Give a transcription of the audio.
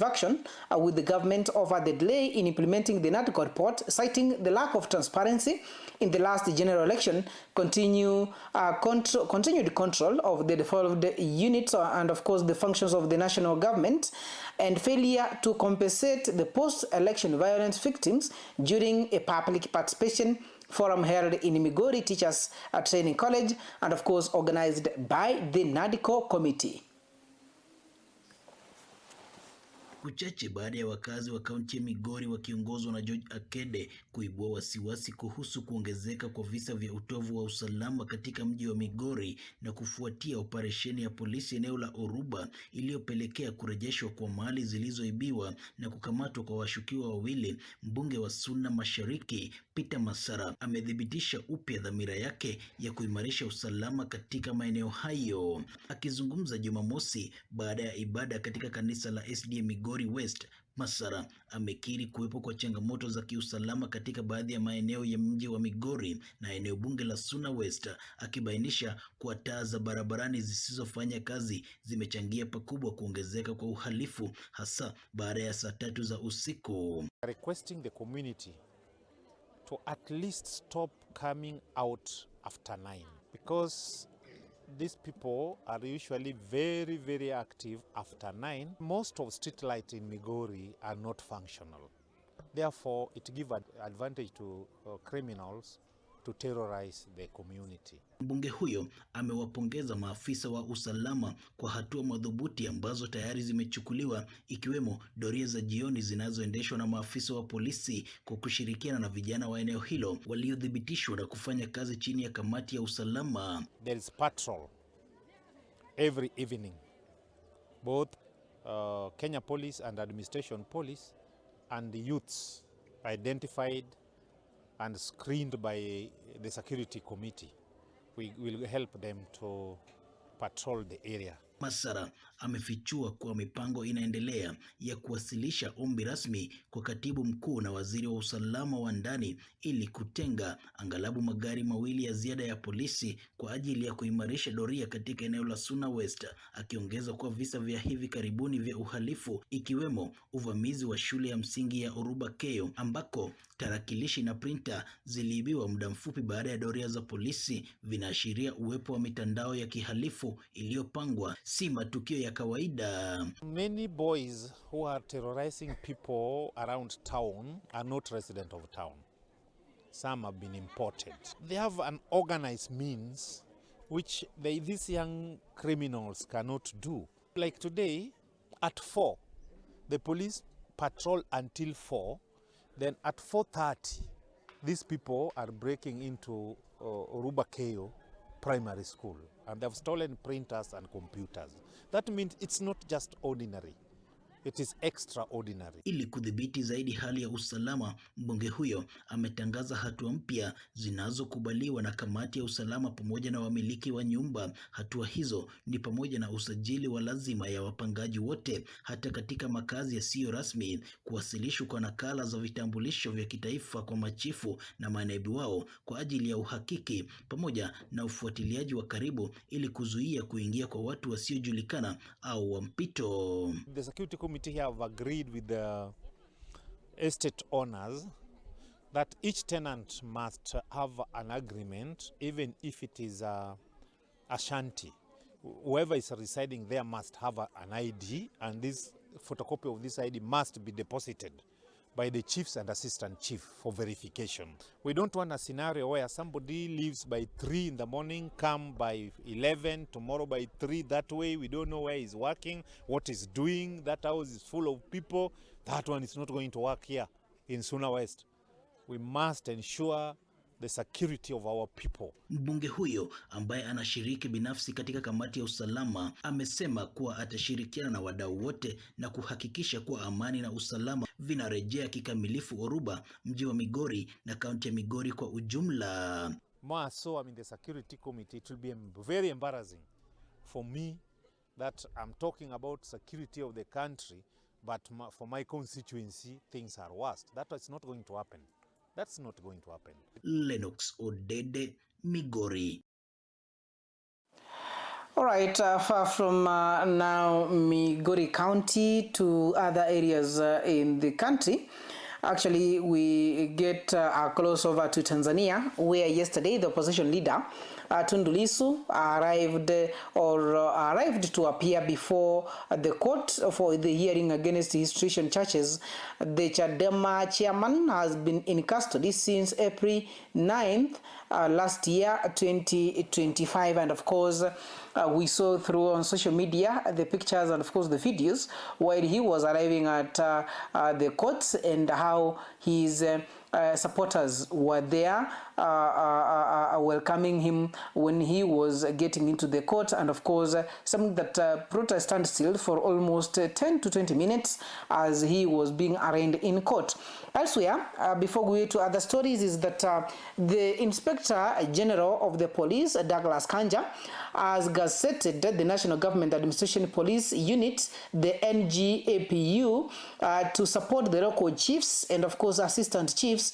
Action with the government over the delay in implementing the NADCO report, citing the lack of transparency in the last general election, continued control of the devolved units and of course the functions of the national government, and failure to compensate the post-election violence victims during a public participation forum held in Migori Teachers Training College and of course organized by the NADCO committee. Kuchache baada ya wakazi wa kaunti ya Migori wakiongozwa na George Akede kuibua wasiwasi kuhusu kuongezeka kwa visa vya utovu wa usalama katika mji wa Migori na kufuatia operesheni ya polisi eneo la Oruba iliyopelekea kurejeshwa kwa mali zilizoibiwa na kukamatwa kwa washukiwa wawili, mbunge wa Suna Mashariki Peter Masara amedhibitisha upya dhamira yake ya kuimarisha usalama katika maeneo hayo. Akizungumza Jumamosi baada ya ibada katika kanisa la SDA Migori West, Masara amekiri kuwepo kwa changamoto za kiusalama katika baadhi ya maeneo ya mji wa Migori na eneo bunge la Suna West, akibainisha kuwa taa za barabarani zisizofanya kazi zimechangia pakubwa kuongezeka kwa uhalifu hasa baada ya saa 3 za usiku. Requesting the community to at least stop coming out after 9 because these people are usually very, very active after 9. Most of street lights in Migori are not functional. Therefore, it gives an advantage to criminals to terrorize the community. Mbunge huyo amewapongeza maafisa wa usalama kwa hatua madhubuti ambazo tayari zimechukuliwa, ikiwemo doria za jioni zinazoendeshwa na maafisa wa polisi kwa kushirikiana na vijana wa eneo hilo waliothibitishwa na kufanya kazi chini ya kamati ya usalama. There is patrol every evening. Both Kenya Police and Administration Police and the youths identified and screened by the security committee. We will help them to patrol the area. Masara amefichua kuwa mipango inaendelea ya kuwasilisha ombi rasmi kwa katibu mkuu na waziri wa usalama wa ndani ili kutenga angalabu magari mawili ya ziada ya polisi kwa ajili ya kuimarisha doria katika eneo la Suna West, akiongeza kuwa visa vya hivi karibuni vya uhalifu ikiwemo uvamizi wa shule ya msingi ya Oruba Keyo ambako tarakilishi na printer ziliibiwa muda mfupi baada ya doria za polisi vinaashiria uwepo wa mitandao ya kihalifu iliyopangwa, si matukio ya kawaida. Many boys who are terrorizing people around town are not resident of town. Some have been imported. They have an organized means which these young criminals cannot do. Like today at 4, the police patrol until 4. Then at 4:30, these people are breaking into Oruba Keyo Primary School and they've stolen printers and computers. That means it's not just ordinary. It is extraordinary. Ili kudhibiti zaidi hali ya usalama, mbunge huyo ametangaza hatua mpya zinazokubaliwa na kamati ya usalama pamoja na wamiliki wa nyumba. Hatua hizo ni pamoja na usajili wa lazima ya wapangaji wote hata katika makazi yasiyo rasmi, kuwasilishwa kwa nakala za vitambulisho vya kitaifa kwa machifu na manaibu wao kwa ajili ya uhakiki, pamoja na ufuatiliaji wa karibu ili kuzuia kuingia kwa watu wasiojulikana au wa mpito. The security committee have agreed with the estate owners that each tenant must have an agreement, even if it is a shanty. Whoever is residing there must have an ID, and this photocopy of this ID must be deposited by the chiefs and assistant chief for verification. We don't want a scenario where somebody leaves by 3 in the morning, come by 11, tomorrow by 3. That way we don't know where he's working, what he's doing. That house is full of people. That one is not going to work here in Suna West. We must ensure the security of our people. Mbunge huyo ambaye anashiriki binafsi katika kamati ya usalama amesema kuwa atashirikiana na wadau wote na kuhakikisha kuwa amani na usalama vinarejea kikamilifu Oruba, mji wa Migori na kaunti ya Migori kwa ujumla. So I'm in the security committee. It will be very embarrassing for me that I'm talking about security of the country, but for my constituency things are worse. That is not going to happen. That's not going to happen. Lennox Odede, Migori. All right, far from now Migori County to other areas in the country. Actually, we get close over to Tanzania, where yesterday the opposition leader Tundu Lissu arrived to appear before the court for the hearing against his treason charges. The Chadema chairman has been in custody since April 9th last year, 2025, and of course we saw through on social media the pictures and of course the videos while he was arriving at the courts and how his supporters were there welcoming him when he was getting into the court, and of course something that brought a standstill for almost 10 to 20 minutes as he was being arraigned in court. Elsewhere, before we go to other stories, is that the Inspector General of the Police, Douglas Kanja, has gazetted the National Government Administration Police Unit, the NGAPU, to support the local chiefs and of course assistant chiefs